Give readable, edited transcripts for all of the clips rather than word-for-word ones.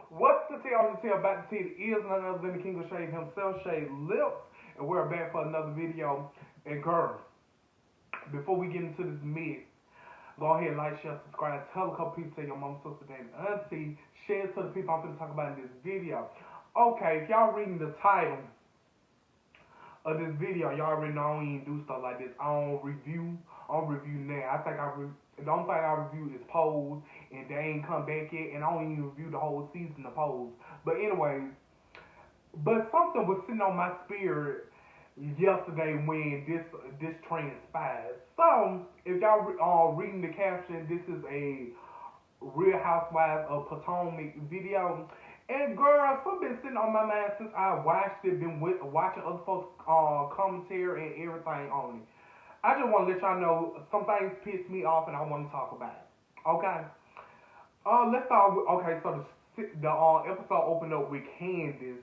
What's the tea on the tea about the tea? It is none other than the King of Shade himself, Shade Lips, and we're back for another video. And girl, before we get into this mix, go ahead, like, share, subscribe, tell a couple people, tell your mom, sister, dad, auntie, share it to the people I'm going to talk about in this video. Okay, if y'all reading the title of this video, y'all already know I don't even do stuff like this. I don't review now. The only thing I review is Pose, and they ain't come back yet, and I don't even review the whole season of Pose. But anyways, but something was sitting on my spirit yesterday when this transpired. So if y'all reading the caption, this is a Real Housewives of Potomac video. And girl, something been sitting on my mind since I watched it, watching other folks commentary and everything on it. I just want to let y'all know some things piss me off and I want to talk about it. Okay? Let's start with, okay, so the episode opened up with Candice.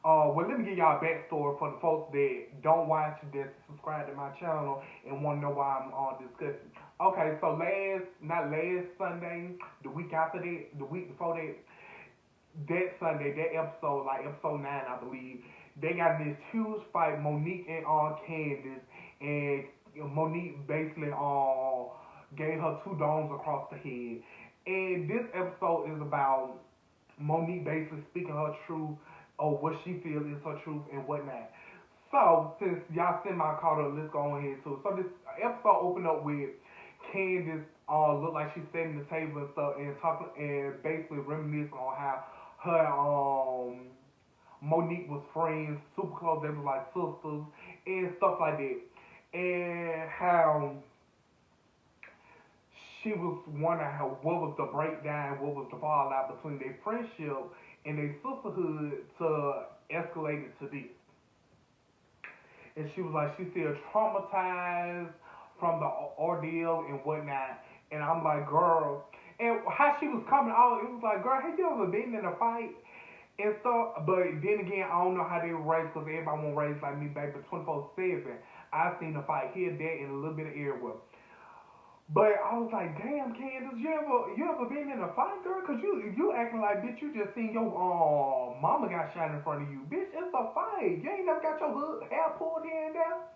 Well, let me give y'all a backstory for the folks that don't watch, that subscribe to my channel and want to know why I'm discussing. Okay, so not last Sunday, the week after that, the week before that, that Sunday, that episode, like episode 9, I believe, they got this huge fight, Monique and Candice, and Monique basically gave her two domes across the head. And this episode is about Monique basically speaking her truth or what she feels is her truth and whatnot. So, since y'all semi caught up, let's go ahead to it. So, this episode opened up with Candice look like she's setting the table and stuff and talking and basically reminiscing on how her Monique was friends, super close, they were like sisters and stuff like that. And how she was wondering how what was the breakdown, what was the fallout between their friendship and their sisterhood to escalate it to this. And she was like, she still traumatized from the ordeal and whatnot. And I'm like, girl, and how she was coming out, it was like, girl, have you ever been in a fight and stuff? But then again, I don't know how they were raised because everybody won't raised like me back to 24/7. I've seen a fight here, there, and a little bit of everywhere. But I was like, damn, Candace, you ever been in a fight, girl? Cause you acting like, bitch, you just seen your mama got shot in front of you, bitch. It's a fight. You ain't never got your hair pulled here and there.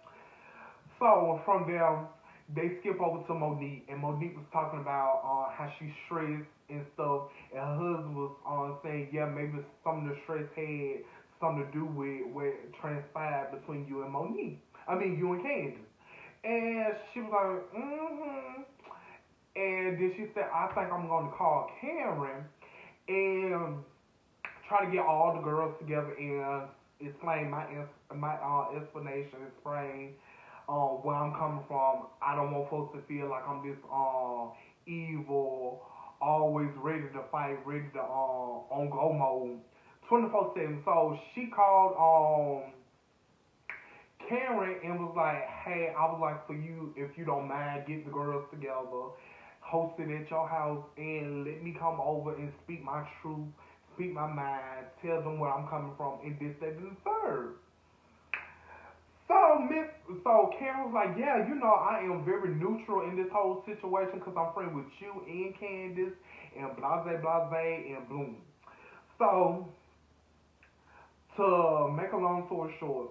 So from there, they skip over to Monique, and Monique was talking about how she stressed and stuff, and her husband was saying, yeah, maybe some of the stress had something to do with what transpired between you and Monique. I mean, you and Candace. And she was like, mm-hmm. And then she said, I think I'm going to call Karen and try to get all the girls together and explain my explanation, explain where I'm coming from. I don't want folks to feel like I'm this evil, always ready to fight, ready to on go mode, 24/7. So she called Karen and was like, hey, I would like for you, if you don't mind, get the girls together, host it at your house, and let me come over and speak my truth, speak my mind, tell them where I'm coming from, and this, that, and the third. So Karen was like, yeah, you know, I am very neutral in this whole situation because I'm friends with you and Candice and blase, blase, and bloom. So, to make a long story short,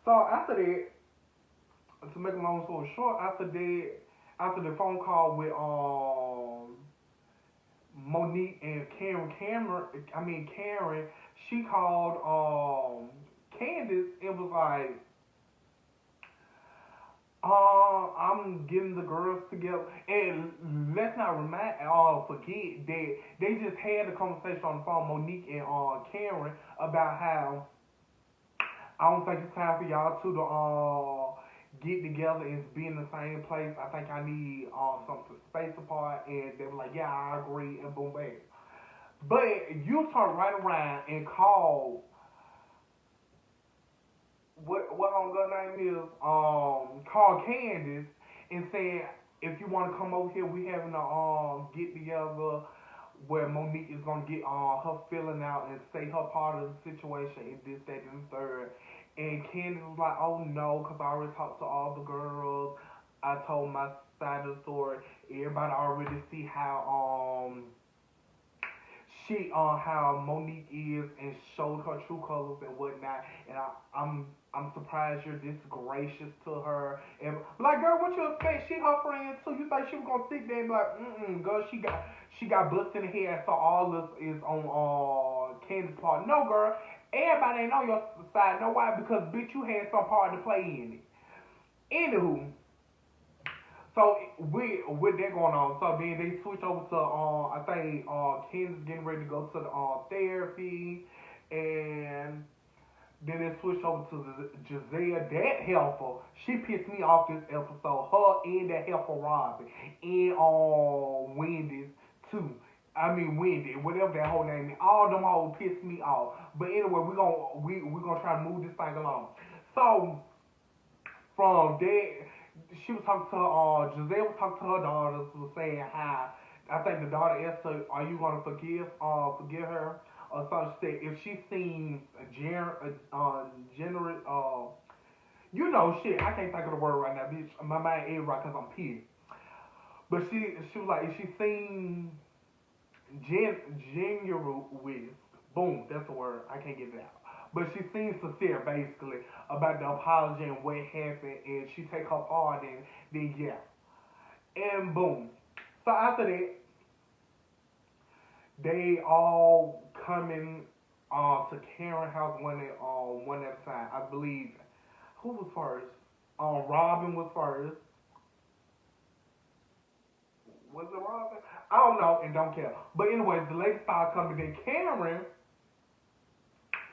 so after that, to make a long story short, after the phone call with Monique and Karen, she called Candice and was like, I'm getting the girls together, and let's not forget that they just had a conversation on the phone, Monique and Karen, about how I don't think it's time for y'all two to get together and be in the same place. I think I need some space apart, and they were like, yeah, I agree, and boom, bam. But you turn right around and call what her name is, call Candice and say, if you want to come over here, we having a get together where Monique is gonna get her feeling out and say her part of the situation and this, that, and the third. And Candice was like, oh no, because I already talked to all the girls. I told my side of the story. Everybody already see how she on how Monique is and showed her true colors and whatnot. And I'm surprised you're this gracious to her. And like, girl, what you expect? She her friend too. You think she was gonna sit there and be like, girl, she got busted in the head, so all this is on Candice's part. No, girl, everybody ain't on your side. Know why? Because bitch, you had some part to play in it. Anywho, so with that going on, so then they switch over to I think Ken's getting ready to go to the therapy, and then they switch over to Giselle. That helper, she pissed me off this episode. Her and that helper Robin and Wendy's too. I mean Wendy, whatever that whole name is. All them hoes pissed me off. But anyway, we gonna try to move this thing along. So from there, she was talking to Giselle was talking to her daughters, was saying how I think the daughter asked her, "Are you gonna forgive her?" Or something. She said if she seems generous, shit. I can't think of the word right now, bitch. My mind is right because I'm pissed. But she was like, if she seems genuine, boom, that's the word. I can't get it out. But she seems sincere, basically, about the apology and what happened, and she take her part, and then yeah, and boom. So after that, they all coming to Karen's house one at a time. I believe who was first? Robin was first. Was it Robin? I don't know and don't care. But anyways, the ladies started coming. Then Karen,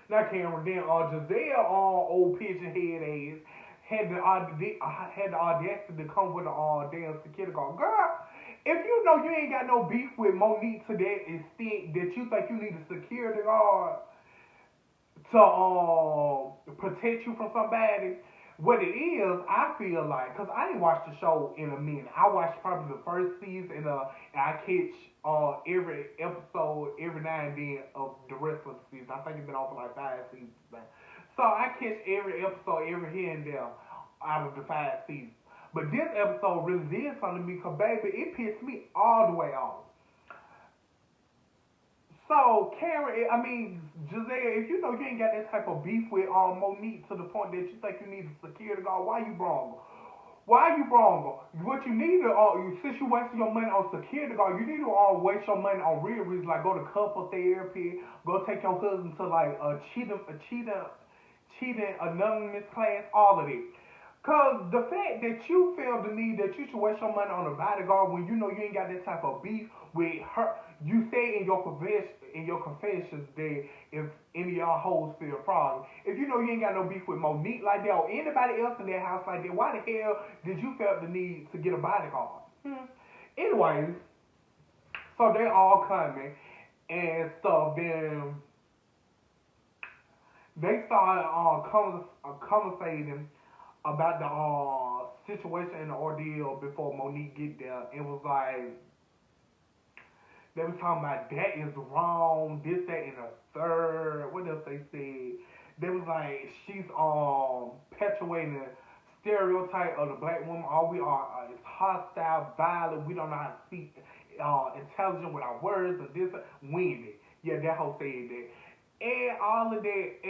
not Cameron, then Giselle, old pigeon head ass, had the audacity to come with a damn security guard. Girl, if you know you ain't got no beef with Monique to that extent that you think you need a security guard to protect you from somebody, what it is, I feel like, because I didn't watch the show in a minute. I watched probably the first season, and I catch every episode every now and then of the rest of the season. I think it's been on for like 5 seasons now. So I catch every episode every here and there out of the 5 seasons. But this episode really did something to me, because baby, it pissed me all the way off. So, Giselle, if you know you ain't got that type of beef with Monique to the point that you think you need a security guard, why you wrong? Why you wrong? What you need to, since you wasting your money on security guard, you need to waste your money on real reasons, like go to couple therapy, go take your husband to like cheating anonymous class, all of it. Cause the fact that you feel the need that you should waste your money on a bodyguard when you know you ain't got that type of beef with her, you say in your confessions that if any of y'all hoes feel a problem, if you know you ain't got no beef with Monique like that or anybody else in that house like that, why the hell did you feel the need to get a bodyguard? Anyways, so they all coming and stuff. Then they started conversating about the situation and the ordeal before Monique get there. It was like they was talking about that is wrong, this, that, and the third. What else they said? They was like she's perpetuating the stereotype of the black woman. All we are is hostile, violent. We don't know how to speak intelligent with our words or this. Wendy, yeah, that whole said that, and all of that.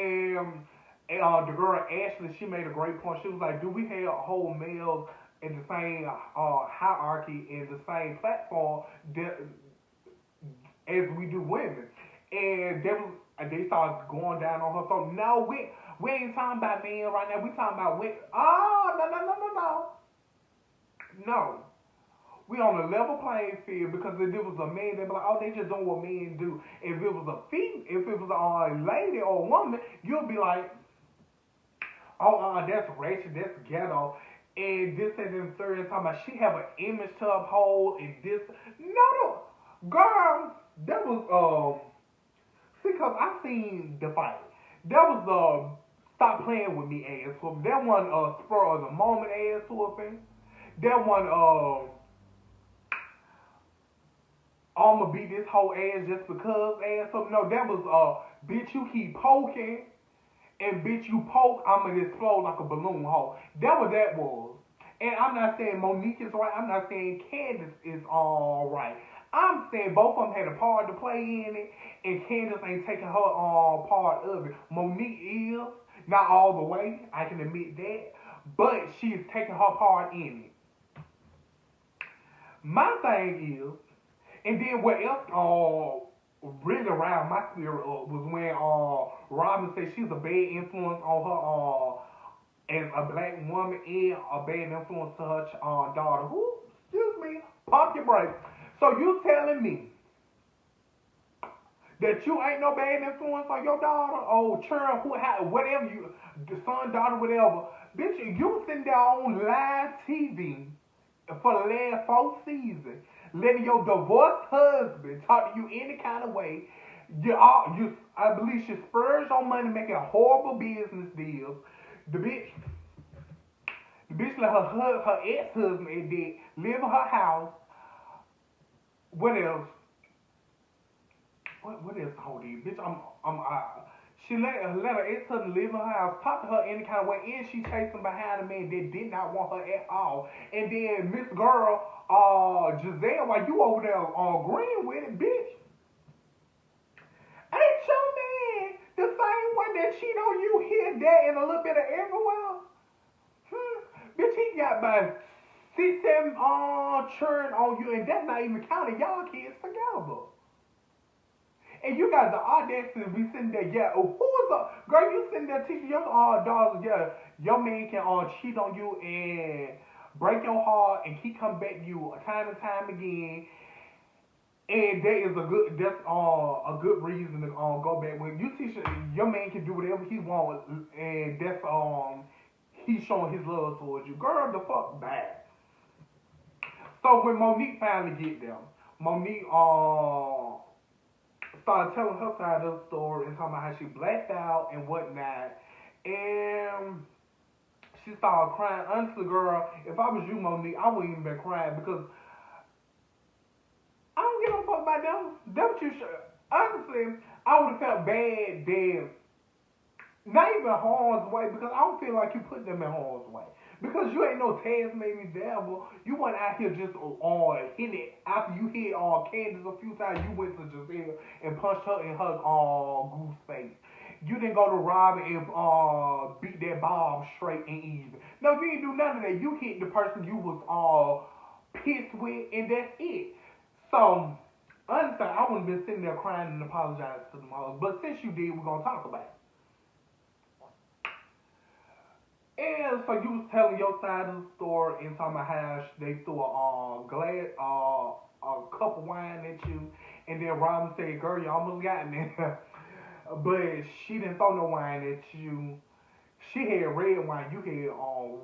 The girl Ashley, she made a great point. She was like, "Do we have whole males in the same hierarchy in the same platform as we do women?" And they started going down on her. So no, we ain't talking about men right now. We talking about women. Oh no. We on a level playing field, because if it was a man, they'd be like, "Oh, they just doing what men do." If it was a lady or a woman, you'll be like, "Oh, that's racist, that's ghetto, and this and then third." And talking about she have an image to uphold and this. No, girl, that was see, cause I seen the fight. That was stop playing with me ass whooping. That one spur of the moment ass whooping. That one I'ma beat this whole ass just because ass whooping. No, that was bitch, you keep poking. And bitch, you poke, I'ma explode like a balloon hole. That what that was. And I'm not saying Monique is right. I'm not saying Candice is all right. I'm saying both of them had a part to play in it, and Candice ain't taking her part of it. Monique is, not all the way, I can admit that, but she is taking her part in it. My thing is, and then what else really around my spirit up was when Robin said she's a bad influence on her as a black woman and a bad influence to her daughter. Who, excuse me, pump your brakes. So you telling me that you ain't no bad influence on your daughter or children, whatever you, the son, daughter, whatever. Bitch, you sitting there on live TV for the last 4 seasons, letting your divorced husband talk to you any kind of way. I believe she spurged on money, making horrible business deals. The bitch let her ex-husband and did live in her house. What else? What else hold you? Bitch, she let her ex-husband live in her house, talk to her any kind of way, and she chasing behind a man that did not want her at all. And then Miss Girl, Giselle, while you over there agreeing with it, bitch, ain't your man the same one that cheat on you here, there, and a little bit of everywhere? Bitch, he got about 6, 7 children on you, and that's not even counting y'all kids together. And you got the audacity to be sitting there, girl, you sitting there teaching your daughters, your man can cheat on you and break your heart and keep coming back to you time and time again. And that's a good reason to go back. When you teach your man can do whatever he wants, and that's he's showing his love towards you. Girl, the fuck back. So when Monique finally get them, Monique started telling her side of the story and talking about how she blacked out and whatnot. And she started crying. Honestly, girl, if I was you, Monique, I wouldn't even been crying because I don't give a fuck about them. That's what you should. Honestly, I would have felt bad then. Not even harm's way, because I don't feel like you put them in harm's way. Because you ain't no Tasmanian devil. You went out here just hitting it. After you hit Candice a few times, you went to Giselle and punched her in her goose face. You didn't go to Robin and beat that Bob straight and even. No, you didn't do none of that. You hit the person you was pissed with, and that's it. So, honestly, I wouldn't have been sitting there crying and apologizing to them all. But since you did, we're going to talk about it. And so you was telling your side of the story and talking about how they threw a cup of wine at you, and then Robin said, "Girl, you almost got me," but she didn't throw no wine at you. She had red wine. You had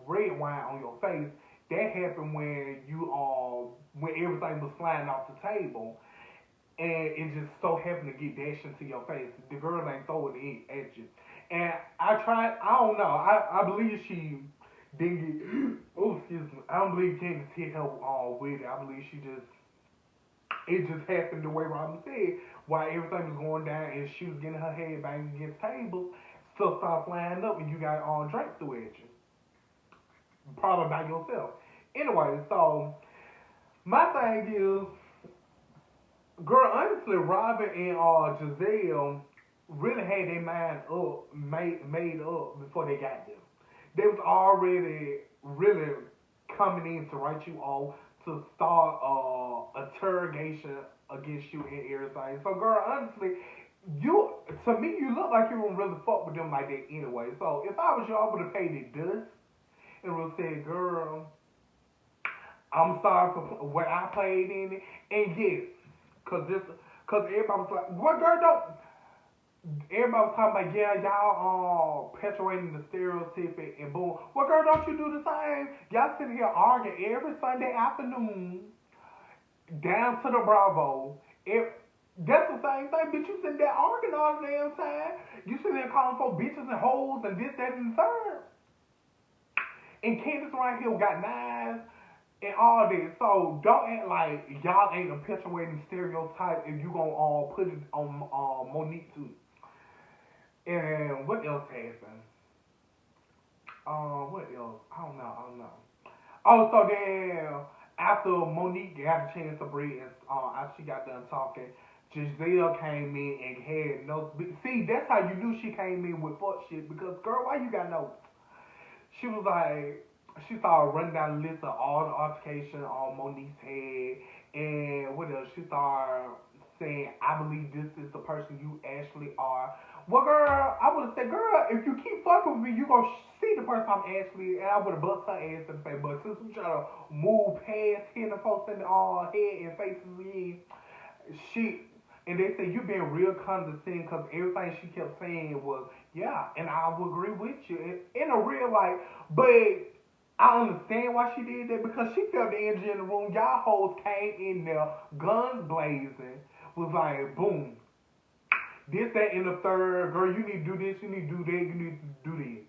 red wine on your face. That happened when when everything was flying off the table, and it just so happened to get dashed into your face. The girl ain't throw it at you. And I don't know, I believe she didn't get, excuse me, I don't believe Candice hit her with it. I believe it just happened the way Robin said, while everything was going down and she was getting her head banged against tables, stuff started flying up and you got drinks through at you. Probably by yourself. Anyway, so, my thing is, girl, honestly, Robin and Giselle really had their mind made up before they got there. They was already really coming in to write you off, to start interrogation against you and everything. So, girl, honestly, to me, you look like you wouldn't really fuck with them like that anyway. So, if I was you, I would have paid it dust and would have said, girl, I'm sorry for what I played in it. And yes, because everybody was like, what, girl, don't... Everybody was talking about, y'all perpetuating the stereotype and boom. Well, girl, don't you do the same? Y'all sitting here arguing every Sunday afternoon down to the Bravo. That's the same thing, bitch. You sitting there arguing all the damn time. You sitting there calling for bitches and hoes and this, that, and the third. And Candice right here got knives and all this. So don't act like y'all ain't perpetuating stereotypes if you gonna put it on Monique too. And what else happened? What else? I don't know. Oh, so then after Monique got a chance to breathe, after she got done talking, Giselle came in and had no. See, that's how you knew she came in with fuck shit. Because girl, why you got no? She was like, she started running down the list of all the altercation on Monique's head, and what else? She started saying, "I believe this is the person you actually are." Well, girl, I would have said, "Girl, if you keep fucking with me, you gonna see the person I'm actually," and I would have bust her ass in the face. But since we try to move past hitting the folks in the head and faces in, she. And they say you being real condescending because everything she kept saying was, yeah, and I would agree with you. In a real life, but I understand why she did that because she felt the energy in the room. Y'all hoes came in there, guns blazing, was like, boom, this, that, and the third. Girl, you need to do this, you need to do that, you need to do this.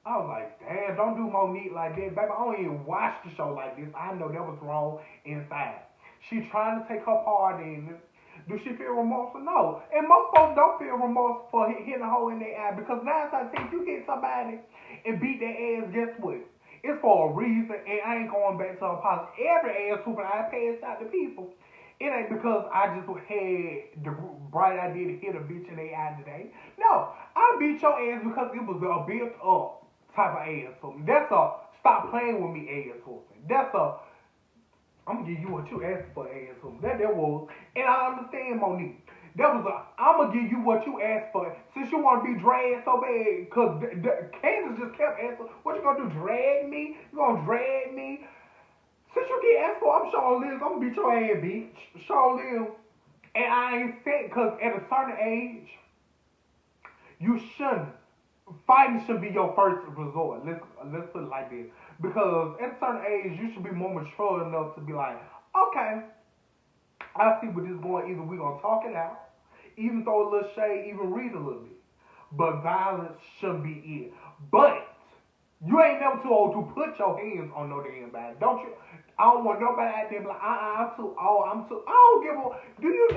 I was like, damn, don't do Monique like that. Baby, I don't even watch the show like this. I know that was wrong inside. She trying to take her part in it. Do she feel remorseful? No. And most folks don't feel remorse for hitting a hole in their eye because 9 times 10, you hit somebody and beat their ass, guess what? It's for a reason, and I ain't going back to apologize. Every ass whooping I pass out to people, it ain't because I just had the bright idea to hit a bitch in their eye today. No, I beat your ass because it was a built up type of ass whooping. That's a stop playing with me ass whooping. That's a I'm gonna give you what you asked for, asshole. That was, and I understand, Monique. That was I'm gonna give you what you asked for. Since you want to be dragged so bad, cause Candace just kept asking, what you gonna do? Drag me? You gonna drag me? Since you get asked for, I'm Sean Liz. I'm gonna beat your ass, bitch. Sean Liz. And I ain't saying, cause at a certain age, you shouldn't. Fighting should be your first resort. Let's put it like this. Because at a certain age, you should be more mature enough to be like, okay, I see where this is going. Either we gonna talk it out, even throw a little shade, even read a little bit. But violence shouldn't be it. But you ain't never too old to put your hands on no damn body. Don't you? I don't want nobody out there be like, I'm too old. I don't give a. Do you?